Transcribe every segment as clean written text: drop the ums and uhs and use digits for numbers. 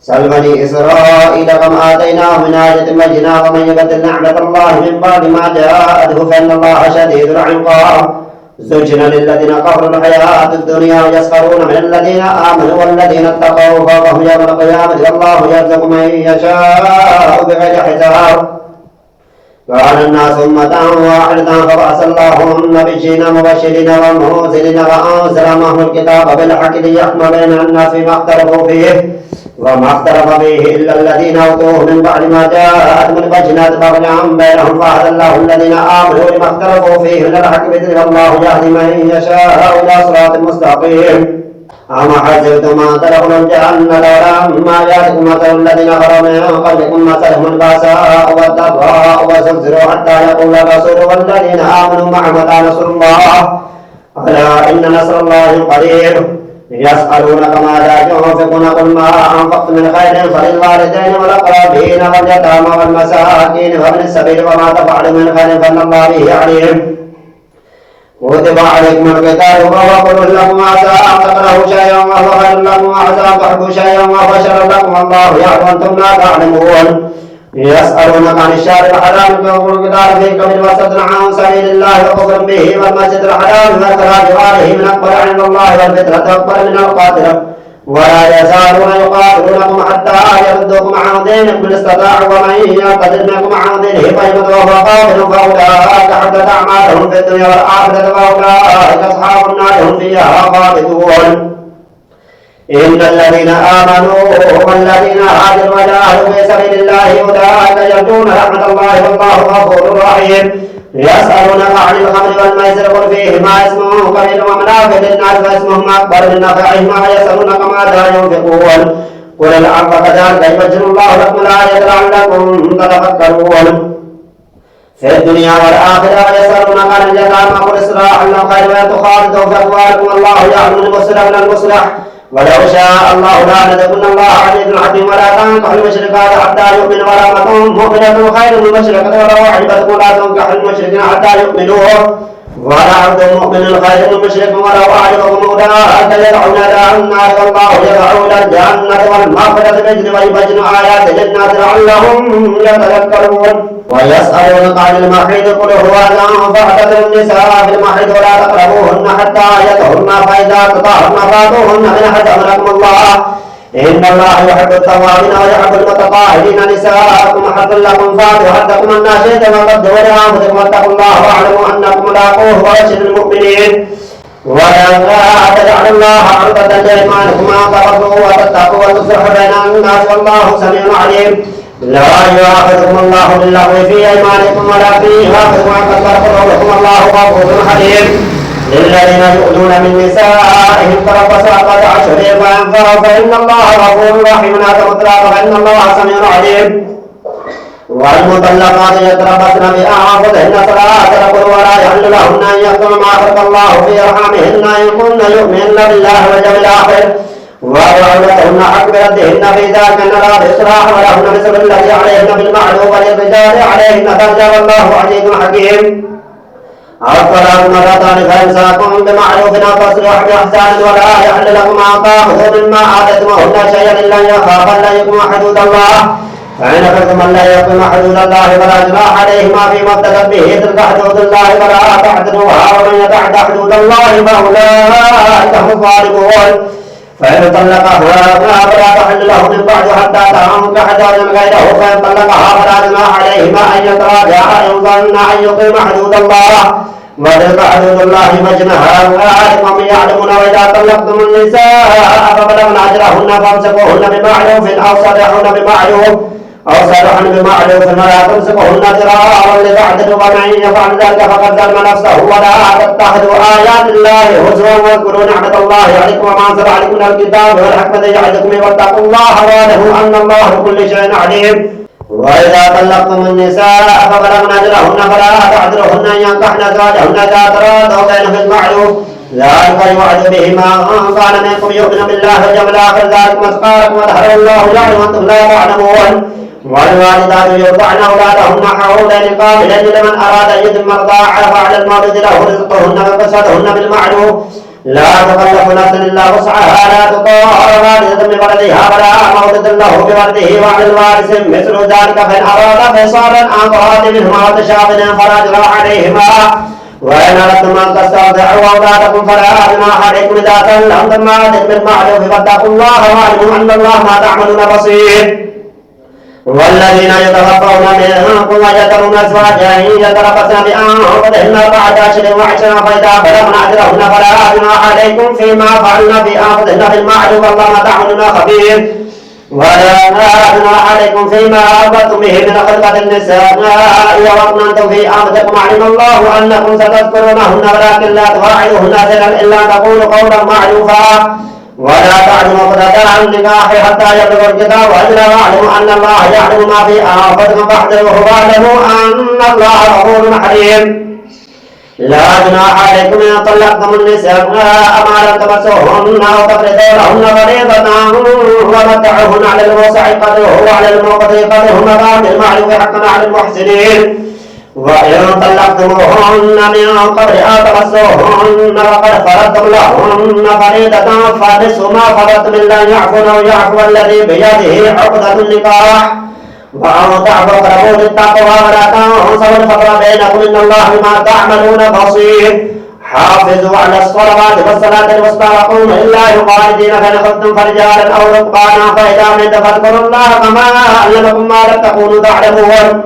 سل بني إسرائيل كم آتيناهم من آية بينة ومن يبدل نعمة الله من بعد ما جاءته فإن الله شديد العقاب زجن للذين كفروا الحياة الدنيا ويسخرون من الذين آمنوا والذين اتقوا فوقهم يوم القيامة والله يرزق من يشاء بغير حساب. كان الناس أمة واحدة فبعث الله النبيين مبشرين ومنذرين وأنزل معهم الكتاب بالحق ليحكم بين الناس فيما اختلفوا فيه وما اختلف فيه إلا الذين أوتوه من بعد ما جاءتهم البينات بغيا بينهم فهدى الله الذين آمنوا لما اختلفوا فيه من الحق بإذنه والله يهدي من يشاء إلى صراط مستقيم. أما حسبتم أن تدخلوا الجنة ولما يأتكم مثل الذين خلوا من قبلكم مثلهم البأساء والضراء وزلزلوا حتى يقول الرسول والذين آمنوا معه متى نصر الله ألا إن نصر الله قريب. يسألونك ماذا ينفقون قل ما أنفقتم من خير فللوالدين والأقربين واليتامى والمساكين وابن السبيل وما تفعلوا من خير فإن الله به عليم. كتب عليكم القتال وهو كره لكم عسى أن تكرهوا شيئا وهو خير لكم وعسى أن تحبوا شيئا وهو شر لكم والله يعلم وأنتم لا تعلمون. يسألونك عن الشهر الحرام فقل القتال فيه كبير وصد عن سبيل الله وكفر به والمسجد الحرام وإخراج أهله من أكبر عند الله والفتنة أكبر من القاتل ولا يزالون يقاتلونكم حتى يردوكم عن دينكم إن استطاعوا ومن يرتد منكم عن دينه فيمت وهو قاتل فأولئك حبطت أعمالهم في الدنيا والآخرة وأولئك أصحاب النار هم فيها خالدون. إن الذين آمنوا والذين هاجروا وجاهدوا في سبيل الله أولئك يرجون رحمة الله والله غفور رحيم. يسألونك عن الخمر والميسر قل فيهما اسم قليل ومنافع للناس واسمهما أكبر من نفعهما يسألونك ماذا ينفقون قل العفو كذلك يبين الله لكم الآية لعلكم تتفكرون. في الدنيا والآخرة ويسألونك عن اليتامى قل إصلاح لهم خير وإن تخالطوا فأموالكم والله يعلم المصلح من المصلح ولو شاء الله لعنتكن الله عزيز حكيم. ولا تنكحوا المشركات حتى يؤمنوا ولأمة مؤمنة خير من المشركة ولو أعجبتكم لا تنكحوا المشركين حتى يؤمنوا ولعبد مؤمن خير من مشرك ولو أعجبكم أولئك يدعون إلى النار والله يدعو إلى الجنة والمغفرة بإذنه ويبين آيات جنات لعلهم يتذكرون. ويسألونك عن المحيض قل هو أذى فاعتزلوا النساء في المحيض ولا تقربوهن حتى يطهرن فإذا تطهرن فاتوهن من حيث أمركم الله إن الله يحب التوابين ويحب المتطهرين. نساءكم حق لكم فاتوا حدكم أن شئتم وقدموا لأنفسكم واتقوا الله واعلموا أنكم ملاقوه وبشر المؤمنين. ولا تجعلوا الله عرضة لأيمانكم أن تبروا وتتقوا وتصلحوا بين الناس والله سميع عليم. لا يؤاخذكم الله باللغو في أيمانكم ولكن يؤاخذكم عن كثرة قلوبكم الله غفور حليم. للذين يؤذون من نسائهم تربصوا أربعة أشهر فإن فإن الله غفور رحيم. لا تطلقوا فإن الله سميع عليم. والمطلقات يتربصن بأنفسهن ثلاثة قروء ولا يحل لهن أن يكتمن ما خلق الله في أرحامهن إن كن يؤمن بالله واليوم الآخر وبعولتهن حق بردهن في ذلك أن لا بإصلاح ولهن مثل الذي عليهن بالمعروف وللرجال عليهن درجة والله عزيز حكيم. الطلاق مرتان فإمساكم بمعروف أو تسريح بإحسان ولا يحل لكم أن تأخذوا مما آتيتموهن شيئا إلا أن يخافا أن يقيما حدود الله فإن خفتم أن لا يقيما حدود الله فلا جناح عليهما فيما افتدت به تلك حدود الله فلا تعتدوها ومن يتعد حدود الله فأولئك هم الظالمون. فإن طلقها فلا تحل له من بعد حتى تنكح زوجا غيره فإن طلقها فلا جناح عليهما أن يتراجعا إن ظن أن يقيما حدود الله وتلك حدود الله فاجتنبوها ومن يعلمون. وإذا طلقتم النساء فبلغن أجلهن فامسكوهن بمعروف أو صرحا بمعروف ولا تمسكوهن ضرارا لتعتدوا ومن يفعل ذلك فقد ظلم نفسه. ولا تتخذوا آيات الله هزوا واذكروا نعمة الله عليكم وما أنزل عليكم من الكتاب والحكمة يعظكم واتقوا الله واعلموا أن الله بكل شيء عليم. وإذا طلقتم النساء فبلغن أجلهن فلا تعذروهن أن ينكحن زوجهن إذا تراضوا بينهم بالمعروف ذلك يوعد به من كان منكم يؤمن بالله واليوم الآخر ذلك أزكى وأطهر الله يعلم وأنتم لا تعلمون. والوالدات يرضعن أولادهن حولين كاملين لمن أراد أن يتم الرضاعة فعلى المولود له رزقهن وكسوتهن بالمعروف لا تكلف نفس إلا وسعها لا تطاع والدة بولدها ولا مولود له بولده وعلى الوارث مثل ذلك فإن أراد فصالا عن طراد منهما وتشابه فلا جناح عليهما وإن أردتم أن تسترضعوا أولادكم فلا جناح عليكم إذا سلمتم ما آتيتم بالمعروف فاتقوا الله واعلموا أن الله ما تعملون بصير. والذين يتوفون منكم ويذرون أزواجا يتربصن بأنفسهن أربعة أشهر وعشرا فإذا بلغن أجلهن فلا جناح عليكم فيما فعلن في أنفسهن بالمعروف والله ما تعملون خبير. ولا جناح عليكم فيما أفضتم به من خلقة النساء وأطمأنتم في أنفسكم علم الله أنكم ستذكرونهن ولكن لا تواعدوهن سرا إلا أن تقولوا قولا معروفا ولا تعلموا عقدة النكاح حتى يبلغ الكتاب أجله واعلموا أن الله يعلم ما في أنفسكم فاحذروه واعلموا أن الله غفور حليم. لا جناح عليكم إن طلقتم النساء ما لم تمسوهن أو تفرضوا لهن فريضة ومتعوهن على الموسع قدره وعلى المقتدر قدره متاعا بالمعروف حقا على المحسنين. وإن طلقتموهن من قبل أن تمسوهن وقد فرضتم لهن فريضة فنصف ما فرضتم إلا أن يعفون أو يعفو الذي بيده عقدة النكاح وأن تعفوا أقربوا للتقوى ولا تنسوا الفضل بينكم إن الله بما تعملون بصير. حافظوا على الصلوات والصلاة الوسطى وقوموا لله قانتين فإن خفتم فرجالا أو ركبانا فإذا أمنتم فاذكروا الله كما علمكم ما لم تكونوا تعلمون.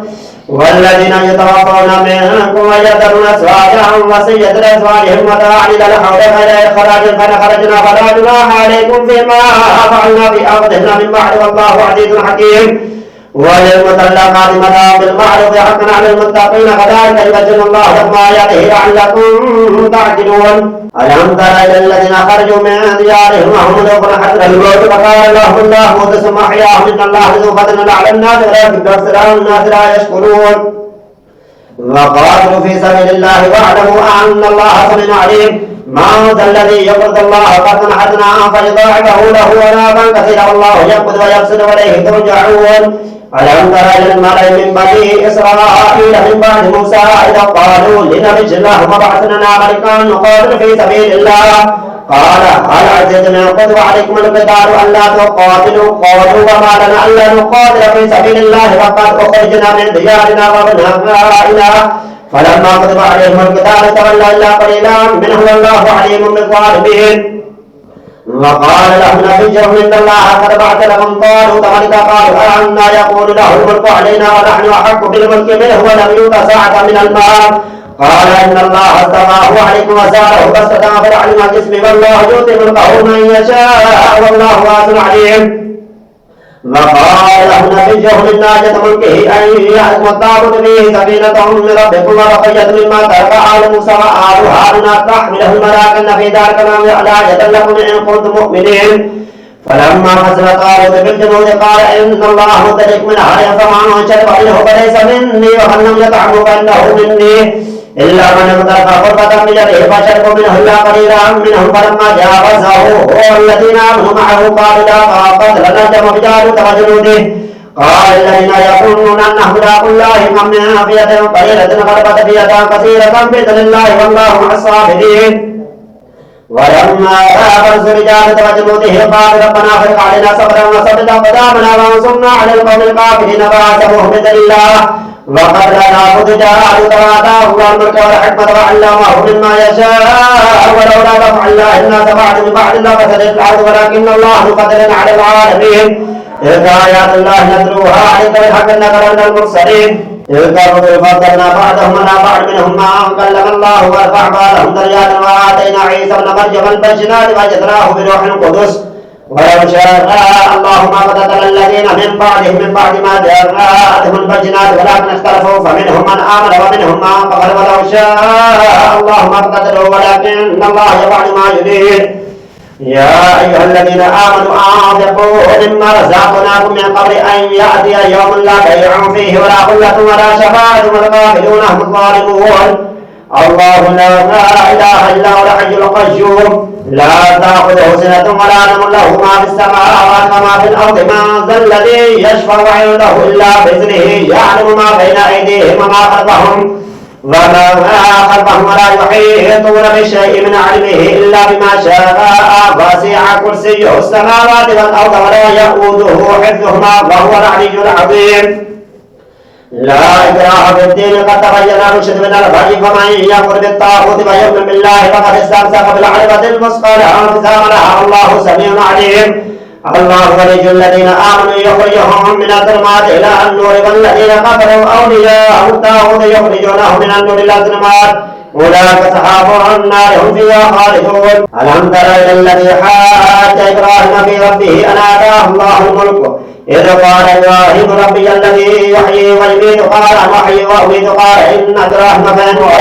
والذين يتوفون منكم ويذرون أزواجا وصية لأزواجهم متاعا إلى الحول غير إخراج فإن خرجنا فلا جناح عليكم فيما فعلنا في أنفسنا من بعد والله عزيز حكيم. وللمطلقات متاع بالمعروف حقا على المتقين كذلك يبين الله لكم آياته لعلكم تعقلون. ألم تر إلى الذين خرجوا من ديارهم وهم ألوف حذر الموت فقال لهم الله موت ثم أحياهم إن الله ذو فضل على الناس ولكن أكثر الناس لا يشكرون. وقاتلوا في سبيل الله واعلموا أن الله سميع عليم. من ذا الذي يقرض الله قرضا حسنا فيضاعفه له ونافا كثيرا والله يقبض ويبسط وإليه ترجعون. ألم تر إلى الملأ من بني إسرائيل من بعد موسى إذ قالوا لنبي الله وابعث لنا ملكا نقاتل في سبيل الله قال هل عزيتم إن كتب عليكم القتال ألا تقاتلوا قالوا وما لنا ألا نقاتل في سبيل الله وقد أخرجنا من ديارنا وأبنائنا فلما كتب عليهم القتال تولوا إلا قليلا منهم والله عليم بالظالمين. وقال لهم نبيهم إن الله قد بعث لكم طالوت ملكا قالوا أنا يقول له الملك علينا ونحن أحق بالملك منه ولم يؤت سعة من المال قال إن الله اصطفاه عليكم وزاده بسطة في العلم والجسم والله يؤتي ملكه من يشاء والله واسع عليم. وقال لهم نبيهم إن ناجة ملكه أن يأتكم الطاغوت فيه سكينة من ربكم وبقية مما ترك آل موسى وآل هارون تحمله الملائكة في ذلك لآية لكم إن كنتم مؤمنين. فلما فصل طالوت بالجنود قال إن الله مبتليكم من نهر فمن شرب منه فليس مني ومن لم يطعمه فإنه مني إلا من اغترف غرفة من يده فشربوا منه إلا قليلا منهم فلما جاوزه هو الذين آمنوا معه قالوا لا طاقة لنا جمع بجالوت وجنوده قال الذين يظنون أنهم لاقوا الله كم من فئة قليلة غلبت فئة كثيرة بإذن الله والله مع الصابرين. ولما برزوا بجالوت وجنوده قالوا ربنا افرغ علينا صبرا وثبت أقدامنا وانصرنا على القوم الكافرين فعاتبوهم بإذن الله وقد رأى جالوت وآتاه الله الملك والحكمة وعلمه مما يشاء ولولا دفع الله الناس بعضهم ببعض لفسدت الأرض ولكن الله قدر على العالمين. تلك آيات الله نتلوها عليك بالحق إنك لمن المرسلين. تلك الرسل فضلنا بعضهم على بعض منهم من كلم الله ورفع بعضهم درجات وآتينا عيسى ابن مريم البينات وأيدناه بروح القدس ولو شاء الله ما قتل الذين من بعد ما جاءتهم البينات ولكن اختلفوا فمنهم من آمن ومنهم من كفر ولو شاء الله ما قتلوا ولكن الله يفعل ما يريد. يا أيها الذين آمنوا أنفقوا مما رزقناكم من قبل أن يأتي يوم لا بيع فيه ولا خلة ولا شفاعة والكافرون هم الظالمون. الله لا إله إلا هو الحي القيوم لا تأخذه سنة ولا نوم له ما في السماوات وما في الأرض من ذا الذي يشفع عنده إلا بإذنه يعلم ما بين أيديهم وما خلفهم وما خلفهم ولا يحيطون بشيء من علمه إلا بما شاء وسع كرسيه السماوات والأرض ولا يؤوده حفظهما وهو العلي العظيم. لا إكراه في الدين قد تبين الرشد من الغي فمن يكفر بالطاغوت ويؤمن بالله فقد استمسك بالعروة الوثقى لا انفصام لها والله سميع عليم. الله ولي الذين آمنوا يخرجهم من الظلمات إلى النور والذين كفروا أولياءهم الطاغوت يخرجونهم من النور إلى الظلمات أولئك أصحاب النار هم فيها خالدون. ألم تر إلى الذي حاج إبراهيم في ربه أن آتاه الله الملك إذ قال إبراهيم ربي الذي يحيي ويميت قال أنا أحيي وأميت قال إن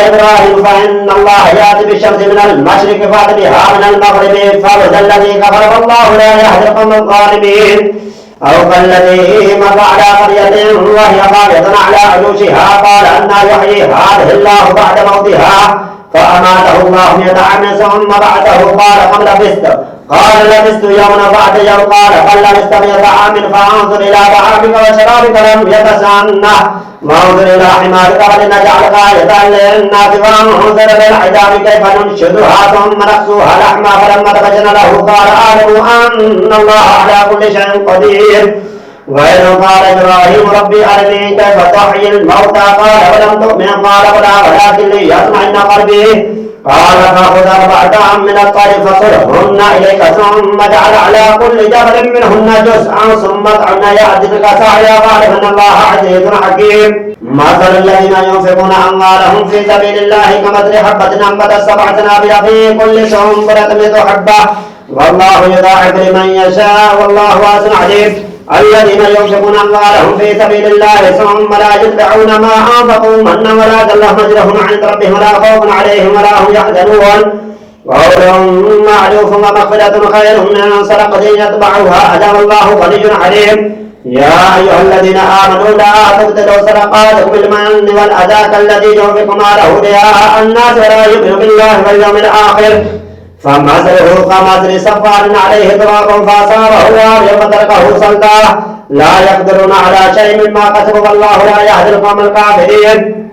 إبراهيم فإن الله يأتي بالشمس من المشرق فأت بها من المغرب فبهت الذي كفر والله لا يهدي القوم الظالمين. أو كالذي مر على قرية وهي خاوية على عروشها قال أنى يحيي هذه الله بعد موتها فأماته الله 100 عام ثم بعثه قال كم لبثت قال لبثت يوما بعد يوم قال بل لبثت 100 عام فانظر إلى طعامك وشرابك لم يتسنه وانظر إلى حمارك ولنجعلك آية للناس وانظر بالعظام كيف ننشدها ثم نكسوها لحما فلما تبين له قال أعلم أن الله على كل شيء قدير. وإذ قال إبراهيم ربي أرني كيف تحيي الموتى قال ولم تؤمن قال بلى ولكن ليطمئن قلبي قال فخذ 4 من الطير فصرهن إليك ثم اجعل على كل جبل منهن جزءا ثم ادعهن يأتيك سعيا قال إن الله عزيز حكيم. مثل الذين ينفقون أموالهم في سبيل الله كمثل حبة أنبتت 7 سنابل في كل سنبلة 100 حبة والله يضاعف لمن يشاء والله واسع عليم. الذين ينفقون أموالهم في سبيل الله ثم لا يتبعون ما أنفقوا منا ولا ذلة أجرهم عند ربهم ولا خوف عليهم ولا هم يحزنون. وقول معروف ومغفرة خير من صدقة يتبعها أجر والله غني عليم. يا أيها الذين آمنوا لا تبطلوا صدقاتكم بالمن والأذى كالذي ينفق ماله رئاء الناس ولا يؤمن بالله واليوم الآخر فمثله كمثل صفوان عليه تراب فأصابه وابل فتركه صلدا لا يقدرون على شيء مما كسبوا والله لا يهدي القوم الكافرين.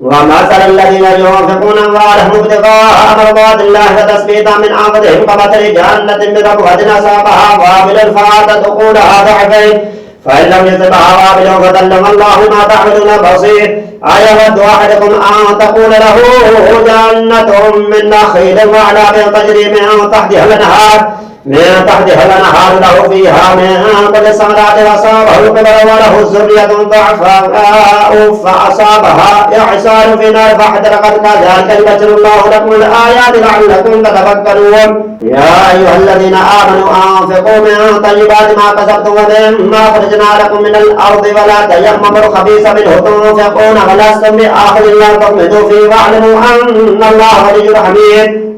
ومثل الذين ينفقون أموالهم ابتغاء مرضات الله وتثبيتا من أنفسهم كمثل جنة بربوة أصابها وابل فآتت أكلها ضعفين فإن لم يصبها وابل فظلم الله ما تعملون بصير. أيود أحدكم أن تكون له جنة من نخيل وأعناب تجري من تحتها الأنهار له فيها من كل الثمرات وأصابه الكبر وله ذرية ضعفاء فأصابها إعصار في نار فاحترقت كذلك يبين الله لكم الآيات لعلكم تتفكرون. يا أيها الذين آمنوا أنفقوا من طيبات ما كسبتم ومما أخرجنا لكم من الأرض ولا تيمموا الخبيث منه تنفقون ولستم بآخذ ما تغمضوا فيه واعلموا أن الله غني حميد.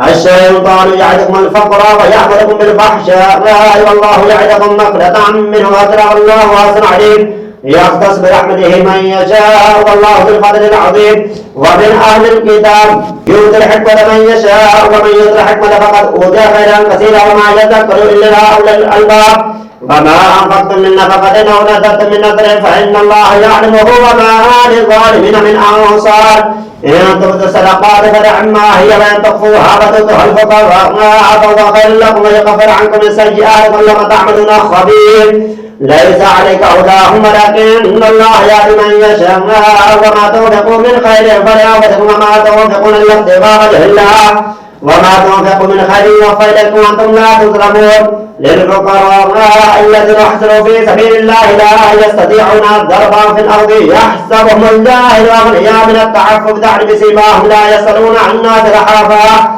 الشيطان يعدكم الفقر ويأمركم بالفحشاء والله يعدكم مغفرة منه وأجرا والله واسع عليم. يختص برحمته من يشاء والله ذو الفضل العظيم. ومن أهل الكتاب يؤتي الحكمة من يشاء ومن يؤتي الحكمة فقد أوتي خيرا كثيرا وما يذكر إلا أولي الألباب. وما أنفقتم من نفقة أو نذرتم من نذر فإن الله يعلمه وما للظالمين من أنصار. إن تبدوا الصدقات فنعما هي وإن تخفوها وتؤتوها الفقراء فهو خير لكم ويكفر عنكم السيئات والله تعملون خبير. ليس عليك هداهم ولكن الله يهدي من يشاء وما تنفقوا من خير فلأنفسكم وما تنفقون إلا ابتغاء وجه الله وما تنفقوا من خير يوفى إليكم وأنتم لا تظلمون. للفقراء الذين احسنوا في سبيل الله لا يستطيعون ضربا في الأرض يحسبهم الجاهل أغنياء من التعفف تعرف بسيماهم لا يسألون عن الناس لحافا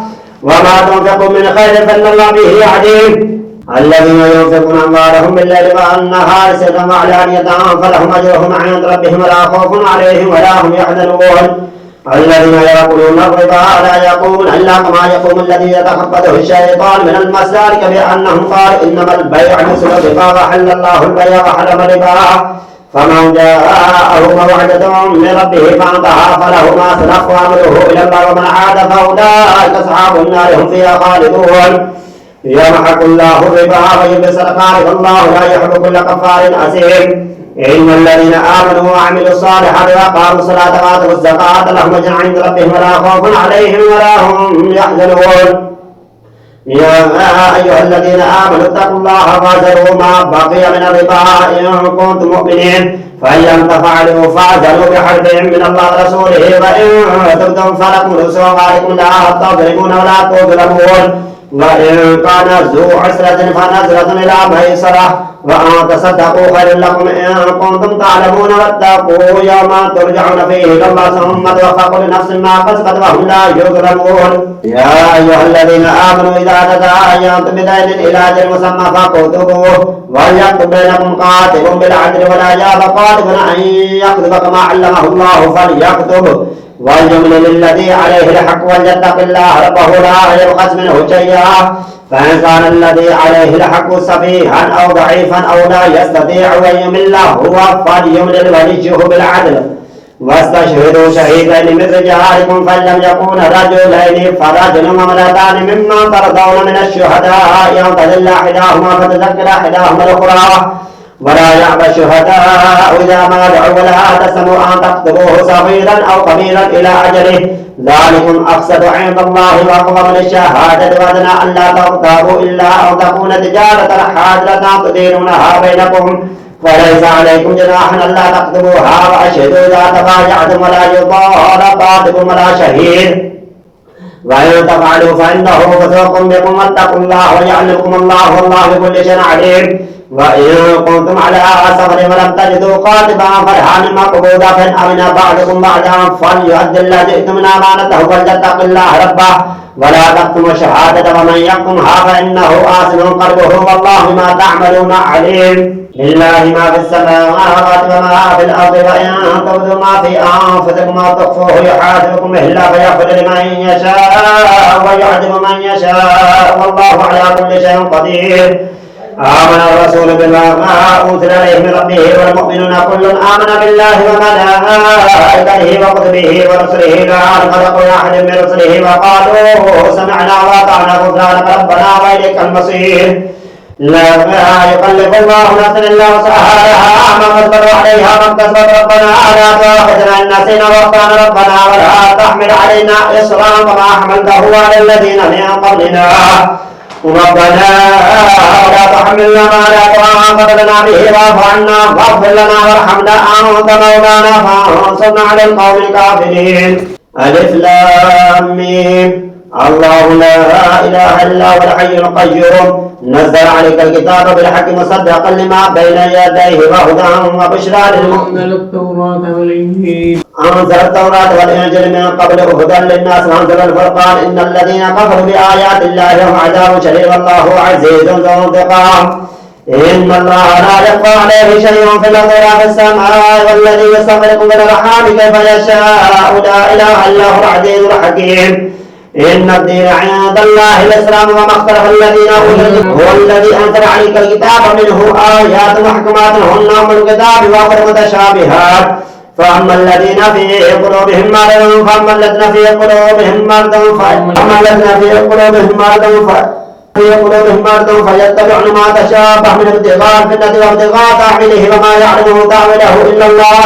وما تنفقوا من خير فإن الله به عليم. الذين ينفقون أموالهم بالليل والنهار سرا وعلانية فلهم أجرهم عند ربهم ولا خوف عليهم ولا هم يحزنون. الذين يأكلون الربا لا يقومون إلا كما يقوم الذي يتخبطه الشيطان من المس ذلك بأنهم قالوا إنما البيع مثل الربا وأحل الله البيع وحرم الربا. فمن جاءه موعظة من ربه فانتهى فله ما سلف وأمره إلى الله ومن عاد فأولئك أصحاب النار هم فيها خالدون. يمحق الله الربا ويربي الصدقات والله لا يحب كل كفار أثيم. إن الذين آمنوا وعملوا الصالحات وأقاموا الصلاة وآتوا الزكاة لهم أجر عند ربهم ولا خوف عليهم ولا هم يحزنون. يا أيها الذين آمنوا اتقوا الله وذروا ما بقي من الربا إن كنتم مؤمنين فإن لم تفعلوا فاعتزلوا بحرب من الله ورسوله وإن تبتم فلكم رؤوس أموالكم لا تظلمون ولا تظلمون وإن كان ذو عسرة فنظرة إلى ميسرة وأن تصدقوا خير لكم إن كنتم تعلمون واتقوا يوما ترجعون فيه إلى الله ثم توفى كل نفس ما كسبت وهم لا يظلمون. يا أيها الذين آمنوا إذا تداينتم بدين إلى أجل مسمى فاكتبوه وليكتب بينكم كاتب بالعدل ولا يأبى كاتب أن يكتب كما علمه الله فليكتب وليملل الذي عليه الحق وليتق الله ربه لا يبخس منه شيئا فإن كان الذي عليه الحق سفيها أو ضعيفا أو لا يستطيع أن يمل هو فليملل وليه بالعدل واستشهدوا شهيدين من رجالكم فإن لم يكونا رجلين فرجل وامرأتان ممن ترضون من الشهداء أن تضل إحداهما فتذكر إحداهما الأخرى ولا يأبى الشهداء إذا ما دعوا ولا تسموا أن تكتبوه صغيرا أو كبيرا إلى أجله ذلكم أقسط عند الله وأقوم للشهادة وأدنى أن لا تغتابوا إلا أن تكون تجارة حاضرة تديرونها بينكم فليس عليكم جناح ألا تكتبوها وأشهدوا إذا تبايعتم ولا يضار كاتب ولا شهيد وإن تفعلوا فإنه فسوق بكم واتقوا الله ويعلمكم الله والله بكل شيء عليم. وإن كنتم على سفر ولم تجدوا كاتبا فرهان مقبوضا فإن أمن بعضكم بعضا فليؤدي الذي ائتمن أمانته فليتق الله ربه ولا تكتموا الشهادة ومن يكتمها فإنه آثم قلبه والله بما تعملون عليم. لله ما في السماوات وما في الأرض وإن تبدوا ما في أنفسكم أو تخفوه يحاسبكم به الله فيغفر لمن يشاء ويعذب من يشاء والله على كل شيء قدير. آمن الرسول بما أنزل إليه من ربه والمؤمنون كل آمن بالله وملائكته وكتبه ورسله لا نفرق بين أحد من رسله وقالوا سمعنا وأطعنا غفرانك ربنا وإليك المصير. لا يكلف الله نفسا إلا وسعها ما كسبت عليها ما اكتسبت ربنا لا تؤاخذنا إن نسينا وأخطأنا ربنا ولا تحمل علينا إصرا كما حملته على الذين من قبلنا ربنا ولا تحملنا ما لا طاقة لنا به واعف عنا واغفر لنا وارحمنا أنت مولانا فانصرنا على القوم الكافرين. ألف لام ميم الله لا إله إلا هو الحي القيوم نزل عليك الكتاب بالحق مصدقا لما بين يديه وهدى وبشرى للمؤمنين. أنزل التوراة والإنجيل من قبل هدى للناس وأنزل الفرقان إن الذين كفروا بآيات الله لهم عذاب شديد والله عزيز ذو انتقام. إن الله لا يخفى عليه شيء في الأرض ولا في السماء والذي يصوركم بالأرحام كيف يشاء لا إله إلا هو العزيز الحكيم. إن الدين عند الله الإسلام وما اختلف الذين أوتوا هو الذي أنزل عليك الكتاب منه آيات محكمات هن أم الكتاب وآخر متشابهات فأما الذين في قلوبهم مرض فأما الذين في قلوبهم مرض فيتبعون ما تشابه من ابتغاء الفتنة وابتغاء تأويله وما يعلمه تأويله إلا الله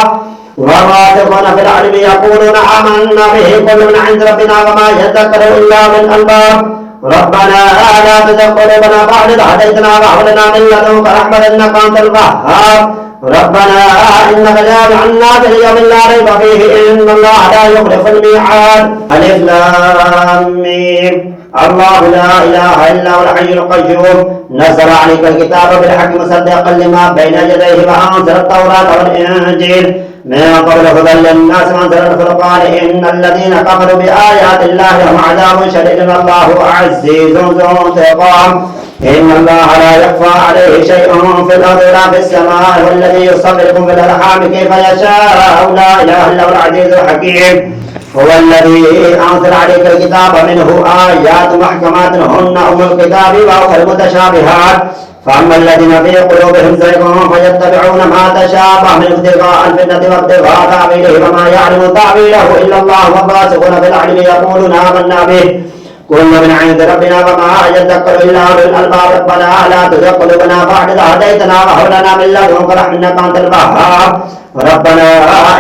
والراسخون في العلم يقولون آمنا به كل من عند ربنا وما يذكر إلا من الألباب. ربنا لا تزغ قلوبنا بعد إذ هديتنا وهب لنا من لدنك رحمة إنك أنت الوهاب. ربنا إنك جامع الناس ليوم لا ريب فيه إن الله لا يخلف الميعاد. ألف لام ميم الله لا إله إلا هو الحي القيوم نزل عليك الكتاب بالحق مصدقا لما بين يديه وأنزل التوراة والإنجيل من قبل هدى للناس وأنزل الفرقان إن الذين كفروا بآيات الله لهم عذاب شديد والله عزيز ذو انتقام. إن الله لا يخفى عليه شيء في الأرض ولا في السماء والذي يصوركم في الأرحام كيف يشاء لا إله إلا هو العزيز الحكيم. هو الذي أنزل عليك الكتاب منه آيات محكمات هن أم الكتاب وأخر متشابهات فأما الذين في قلوبهم زيغ فيتبعون ما تشابه من ابتغاء الفتنة وابتغاء تأويله وما يعلم تأويله إلا الله والراسخون في العلم يقولون آمنا به كل من عند ربنا وما يذكر إلا أولو الألباب. ربنا لا تزغ قلوبنا بعد إذ هديتنا وهب لنا من لدنك رحمة إنك أنت الوهاب. ربنا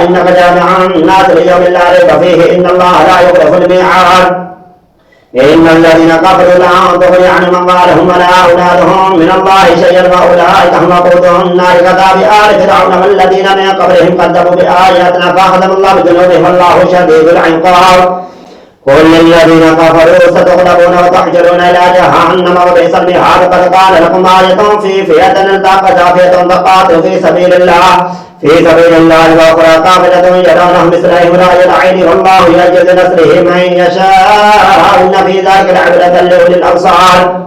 إنك جامع الناس ليوم لا ريب فيه إن الله لا يخلف الميعاد. إن الذين كفروا لن تغني عنهم أموالهم ولا أولادهم من الله شيئا وأولئك هم وقود النار كداب آل فرعون والذين من قبلهم كذبوا بآياتنا فأخذهم الله بذنوبهم والله شديد العقاب. قل للذين كفروا ستغلبون وتحشرون إلى جهنم وبئس المهاد. قد قال لكم آية في فئة التقت فئة تقاتل في سبيل الله وأخرى قابلة يرونهم مثلهم رأي العين والله يجزي بنصره من يشاء إن في ذلك لعبرة لأولي الأبصار.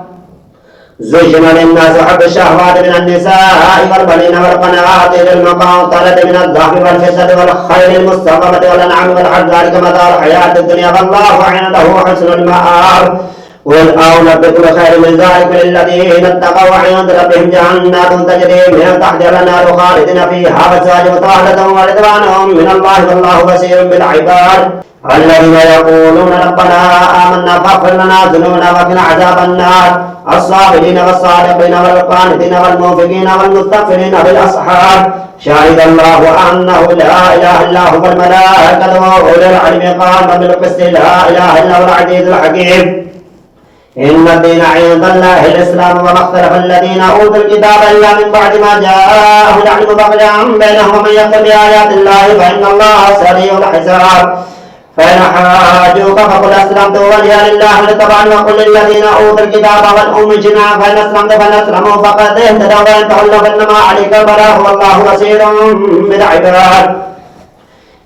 زين للناس حب الشهوات من النساء والبنين والقناطير المقنطرة من الذهب والفضة والخيل المستوردة والأنعام والحرث ذلك متاع الحياة الدنيا والله عنده حسن المآب. قل أنبئكم بخير من ذلك للذين اتقوا عند ربهم جنات تجري من تحتها الأنهار خالدين فيها وأزواج مطهرة ورضوان من الله والله بصير بالعباد. الذين يقولون ربنا آمنا فاغفر لنا ذنوبنا وقنا عذاب النار. الصابرين والصادقين والقانتين والمنفقين والمستغفرين بالأسحار. شهد الله أنه لا إله إلا هو والملائكة وأولو العلم قائما بالقسط لا إله إلا هو العزيز الحكيم. إن الدين عند الله الإسلام وما اختلف الذين أوتوا الكتاب إلا من بعد ما جاءهم العلم بغيا بينهم ومن يكفر بآيات الله فإن الله سريع الحساب. فإن حاجوك فقل أسلمت وجهي لله اتبعني وقل للذين أوتوا الكتاب والأميين فإن أسلمت فليسلموا فقد اهتدوا وإن تولوا فإنما عليك البلاغ والله بصير بالعباد.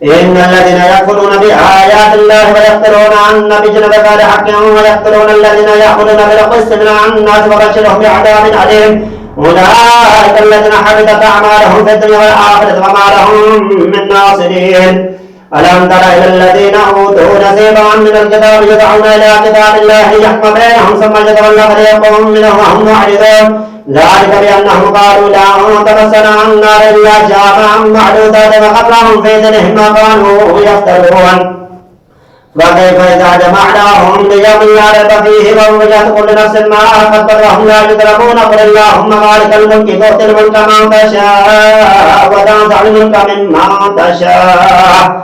إن الذين يكفرون بآيات الله ويقتلون النبي بغير حق ويقتلون الذين يأكلون بالقسط من الناس وبشرهم بعذاب أليم. أولئك الذين حبطت أعمالهم في الدنيا والآخرة وما لهم من ناصرين. ألم تر إلى الذين أوتوا نصيبا من الكتاب يدعون إلى كتاب الله يحكم بينهم ثم يتولى فريق منهم وهم معرضون. ذلك بأنهم قالوا لا تمسنا النار إلا أياما معدودات وقبلهم في دينهم ما كانوا يفترون. وكيف إذا جمعناهم ليوم لا ريب فيه ووفيت كل نفس ما كسبت وهم لا يظلمون. قل اللهم مالك الملك تؤتي الملك من تشاء وتنزع الملك ممن تشاء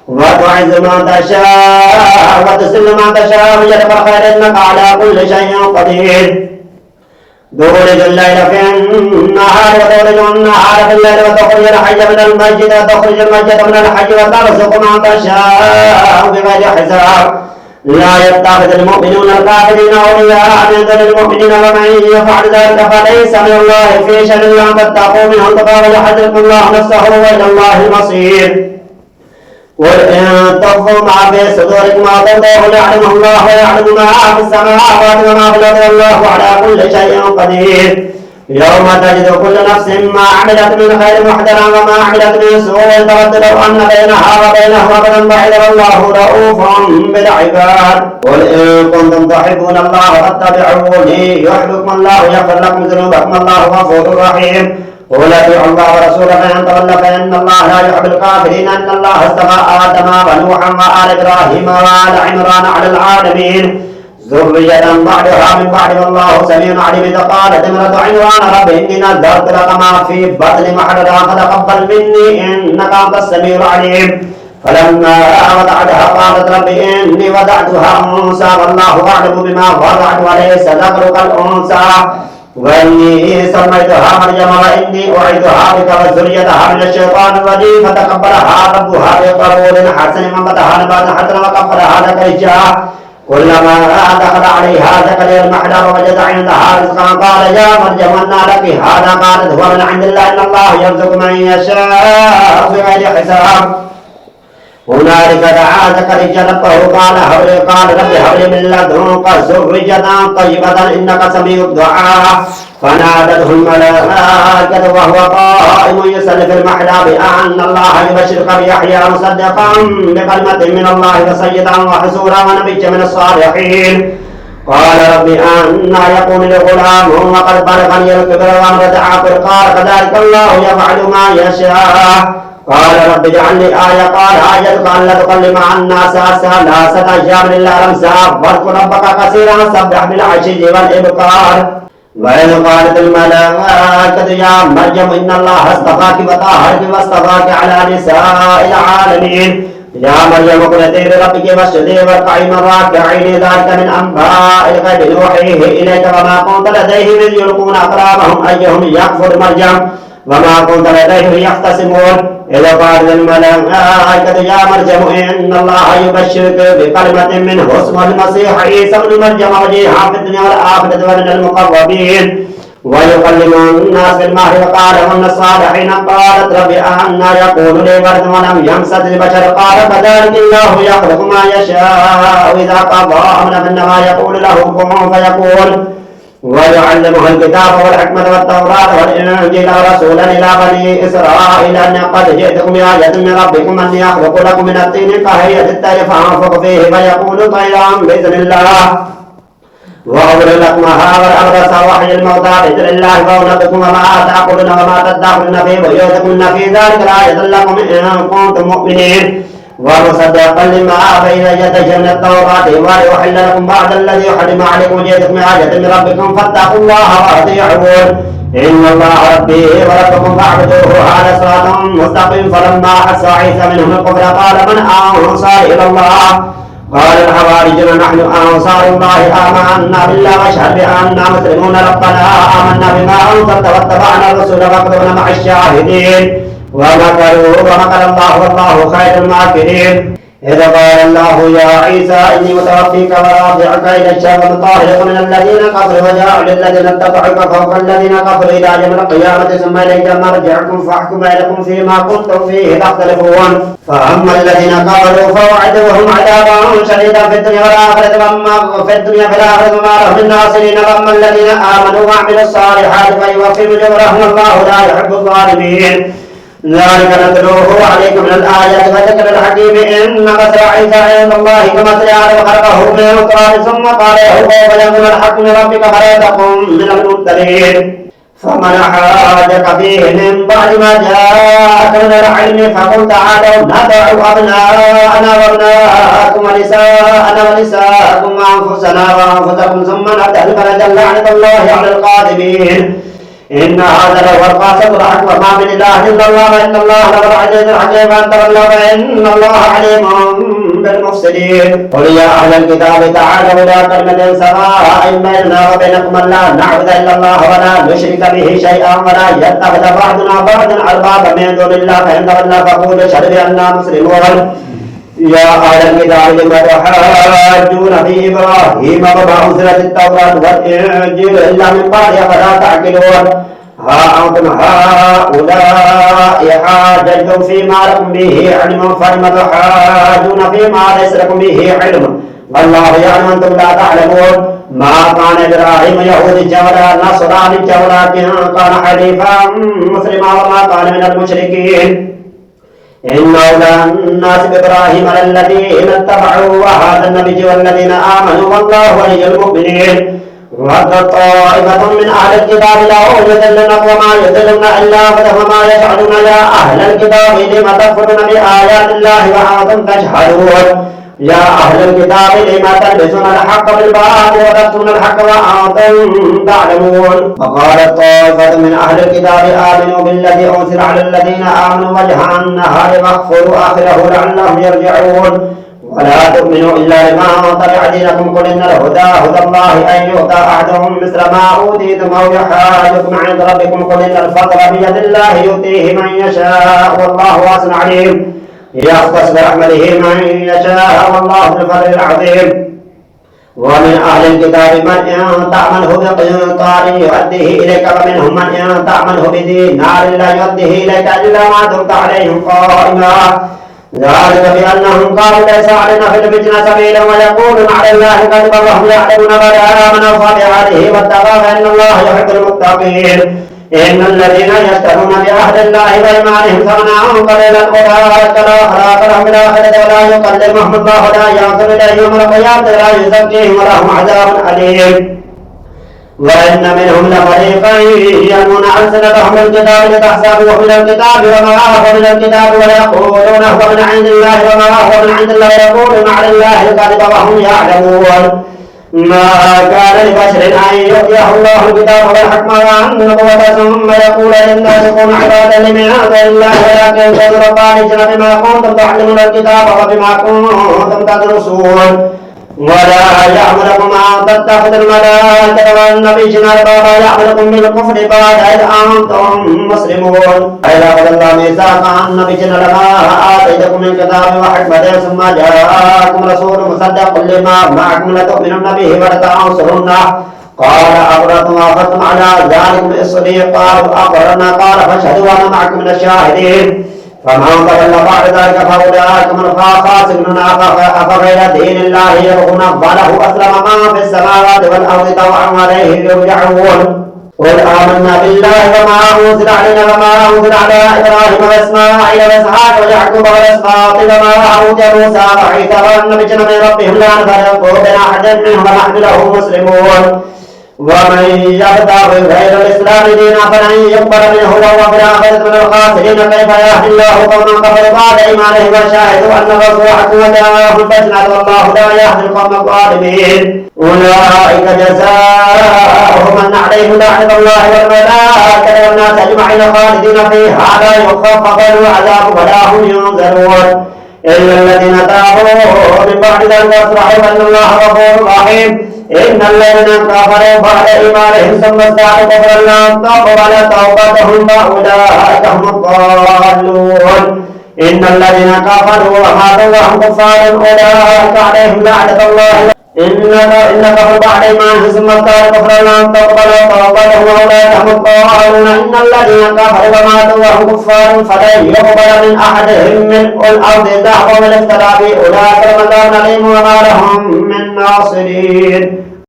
وتعز من تشاء وتذل من تشاء بيدك الخير إنك على كل شيء قدير. تولج الليل في النهار وتولج النهار في الليل وتخرج الحي من الميت وتخرج الميت من الحي وترزق من تشاء بغير حساب. لا يتخذ المؤمنون الكافرين أولياء من دون المؤمنين ومن يفعل ذلك فليس من الله في شيء إلا أن تتقوا منه تقوا ويحذركم الله نفسه وإلى الله المصير. قل إن تخفوا ما في صدوركم وتبدوه يعلمه الله ويعلم ما في السماوات وما في الأرض والله على كل شيء قدير. يوم تجد كل نفس ما عملت من خير محضرا وما عملت من سوء تود لو أن بينها وبينه أبدا بعيدا والله رؤوف بالعباد. قل إن كنتم تحبون الله فاتبعوني يحببكم الله يغفر لكم ذنوبكم الله غفور رحيم. قل اطيعوا الله ورسوله فإن تولوا فإن الله لا يحب الكافرين. إن الله اصطفى آدم ونوحا وآل إبراهيم وآل عمران على العالمين ذرية بعدها من بعد والله سميع عليم. إذ قالت امرأة عمران رب إني نذرت لك ما في بطني محررا فتقبل مني إنك أنت السميع العليم. فلما وضعتها قالت رب إني وضعتها أنثى والله أعلم بما وضعت وليس ذكر كالأنثى وإني سميتها مريم وإني أعيذها بك وذريتها من الشيطان الرجيم. فتقبلها ربها بقبول حسن وانبتها نباتا حسنا وكفلها زكريا. كلما دخل عليها زكريا المحجر وجد عندها رزقا قال يا مريم أنى لك هذا؟ قالت هو من عند الله إن الله يرزق من يشاء بغير حساب. هنالك دعا زكريا ربه قال رب هب لي من لدنك ذرية طيبة إنك سميع الدعاء. فنادته الملائكة وهو قائم يصلي في المحراب بأن الله يبشرك بيحيى مصدقا بكلمة من الله وسيدا وحسورا ونبيا من الصالحين قال رب أنى يكون لي غلام وقد بلغني الكبر وامرأة عاقر قال كذلك الله يفعل ما يشاء قال رب اجعل لي آية قال آيتك ألا تكلم الناس ثلاثة أيام إلا رمزا واذكر ربك كثيرا سبح بالعشي والإبكار وإذ قالت الملائكة يا مريم إن الله اصطفاك وطهرك واصطفاك على نساء العالمين يا مريم اقنتي لربك واسجدي واركعي مع الراكعين ذلك من أنباء الغيب نوحيه إليك وما كنت لديهم إذ يلقون أقلامهم أيهم يكفر مريم وما كنت لديهم يختصمون إذ قال الملائكة يا مريم إن الله يبشرك بكلمة منه اسمه المسيح عيسى ابن مريم وجيها في الدنيا والآخرة ومن المقربين ويكلم الناس في المهد وقال من الصالحين قالت رب أنى يكون لي ولد ولم يمسسني بشر قال كذلك الله يخلق ما يشاء إذا قضى أمرا فإنما يقول له كن فيكون ويعلمه الكتاب والحكمة والتوراة والإنجيل رسولا إلى بني إسرائيل أني قد جئتكم بآية من ربكم أني أخلق لكم من الطين كهيئة الطير فأنفخ فيه فيكون طيرا بإذن الله وأضرب لكم هذا الأبرص وأحيي الموتى بإذن الله فأنبئكم وما تأكلون وما تدخرون في بيوتكم في ذلك لآية لكم إن كنتم مؤمنين ومصدقا لما بين يدي من التوراة ويحل لكم بعد الذي حرم عليكم جئتكم آية من ربكم فاتقوا الله وأطيعون إن الله ربي وربكم فاعبدوه هذا صراط مستقيم فلما حس عيسى منهم الكفر قال من أنصار إلى الله قال الحواريون نحن أنصار الله آمنا بالله واشهد بأننا مسلمون ربنا آمنا بما أنزلت واتبعنا الرسول فاكتبنا مع الشاهدين ومكروا ومكر الله والله خير الماكرين إذ قال الله يا عيسى إني متوفيك ورافعك إلى الشام ومطهرك من الذين كفروا وجاعل الذين اتبعوك فوق الذين كفروا إلى يوم القيامة ثم إليك مرجعكم فاحكم بينكم فيما كنتم فيه تختلفون فأما الذين كفروا فوعدوهم عذابا شديدا في الدنيا والآخرة وأما في الدنيا في الآخرة وما لهم من ناصرين وأما الذين آمنوا وعملوا الصالحات فيوفيهم أجورهم الله لا يحب الظالمين ذلك نتلوه عليكم من الآيات وذكر الحكيم إن مثل عيسى عند الله كمثل آدم خلقه من تراب ثم قال له فيكون الحق من ربك فلا تكن من الممترين فمن حاجك فيه من بعد ما جاءك من العلم فقل تعالوا ندع أبناءنا وأبناءكم ونساءنا ونساءكم وأنفسنا وأنفسكم ثم نبتهل فنجعل لعنة الله على القادمين إن هذا لهو القاسم الحق وما من إله إلا الله وإن الله لهو العزيز الحكيم أن تولوا فإن الله عليم بالمفسدين قل يا أهل الكتاب تعالوا إلى كلمة سواء بيننا وبينكم أن لا نعبد إلا الله ولا نشرك به شيئا ولا يتخذ بعضنا بعضا أربابا من دون الله فإن تولوا فقولوا اشهدوا بأننا مسلمون يا أهل الكتاب لم تحاجون في إبراهيم وما أنزلت التوراة والإنجيل إلا من بعد فلا تعقلون ها أنتم هؤلاء حاججتم فيما لكم به علم فلم تحاجون فيما ليس لكم به علم والله يعلم أنتم لا تعلمون ما كان إبراهيم يهوديا ولا نصرانيا ولكن كان حنيفا مسلما وما كان من المشركين إن أولى الناس بإبراهيم الذين اتبعوا وهذا النبي والذين آمنوا والله ولي المؤمنين وقد طائفة من أهل الكتاب لا يضلون وما يضلون إلا أنفسهم وما يشعرون يا أهل الكتاب لم تكفرون بآيات الله وأنتم تجهلون يا أهل الكتاب لم تلبسون الحق بالباطل وتكتمون الحق وأنتم تعلمون وقالت طائفة من أهل الكتاب آمنوا بالذي أنزل على الذين آمنوا وجه النهار واكفروا آخره لعلهم يرجعون ولا تؤمنوا إلا لمن تبع دينكم قل إن الهدى هدى الله أن يؤتى أحدهم مثل ما أوتيتم أو يحاجكم عند ربكم قل إن الفضل بيد الله يؤتيه من يشاء والله واسع عليم يختص برحمته من يشاء والله ذو الفضل العظيم ومن أهل الكتاب من إن تأمنه بقنطار يؤديه إليك ومنهم من إن تأمنه بدينار لا يؤديه إليك إلا ما دمت عليهم قائما ذلك بأنهم قالوا ليس علينا في الفتنة سبيلا ويقولون على الله كذبا وهم يعلمون بل آمنوا فبهذه واتقوا فإن الله يحب المتقين إن الذين يشترون بعهد الله وأيمانهم ثمنا قليلا أولئك لا خلاق لهم في الآخرة ولا يكلمهم الله ولا ينظر إليهم ولا يزكيهم ولهم عذاب أليم. وإن منهم لفريقا يلمون ألسنتهم بالكتاب لتحسبوه من الكتاب وما هو من الكتاب ويقولون هو من عند الله وما هو من عند الله ويقولون على الله الكذب وهم يعلمون. ما كان لبشر أن يؤتيه الله الكتاب والحكم والنبوة ثم يقول للناس كونوا عبادا لمن دون الله ولكن كونوا ربانيين بما كنتم تعلمون الكتاب وبما كنتم تدرسون. ولا يأمركم أن تتخذوا الملائكة والنبيين أربابا يأمركم بالكفر بعد إذ أنتم مسلمون. إذا أخذ الله ميثاق النبيين لما آتيتكم من كتاب وحكمة ثم جاءكم رسول مصدق لما معكم لتؤمنن به ولتنصرنه قال أقررتم وأخذتم على ذلكم إصري قالوا أقررنا قال فاشهدوا وأنا معكم من الشاهدين. فمن تولى بعد ذلك فأولئك هم الخاسرون. أفغير دين الله يبغون وله أسلم من في السماوات والأرض طوعا وإليه يرجعون. قل آمنا بالله وما أنزل علينا وما أنزل على إبراهيم وإسماعيل وإسحاق ويعقوب والأسباط وما أوتي موسى وعيسى والنبيين من ربهم لا نفرق بين أحد منهم ونحن له مسلمون. ومن يبتغي غير الإسلام دينا فلن يقبل منه وهو في الآخرة من الخاسرين. كيف يهدي الله قوما كفروا بعد إيمانهم وشاهدوا أن الرسول حق وجاءهم البينات والله لا يهدي القوم الظالمين. أولئك جزاؤهم أن عليهم لعنة الله والملائكة والناس أجمعين خالدين فيها لا يخفف عنهم العذاب ولا هم ينظرون إلا الذين تابوا من بعد ذلك وأصلحوا فإن الله غفور رحيم. إن الذين كفروا بعد إيمانهم ثم ازدادوا كفرا لن تقبل توبتهم فأولئك هم الضالون. إن الذين كفروا وماتوا وهم كفار أولئك عليهم لعنة الله. إن كفروا بعد إيمانهم ثم ازدادوا كفرا لن تقبل توبتهم وأولئك هم الضالون. إن الذين كفروا وماتوا وهم كفار فلن يقبل من أحدهم ملء الأرض ذهبا ولا افترى به أولئك لهم عذاب أليم وما لهم من ناصرين.